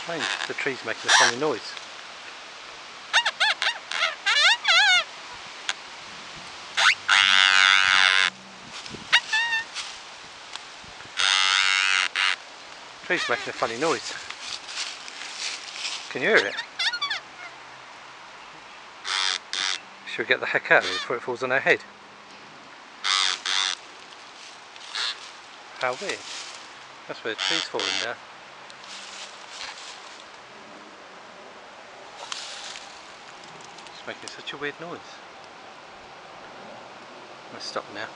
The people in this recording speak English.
strange, the tree's making a funny noise. The tree's making a funny noise. Can you hear it? Should we get the heck out of it before it falls on our head? How weird. That's where the tree's falling down. It's making such a weird noise. I'm going to stop now.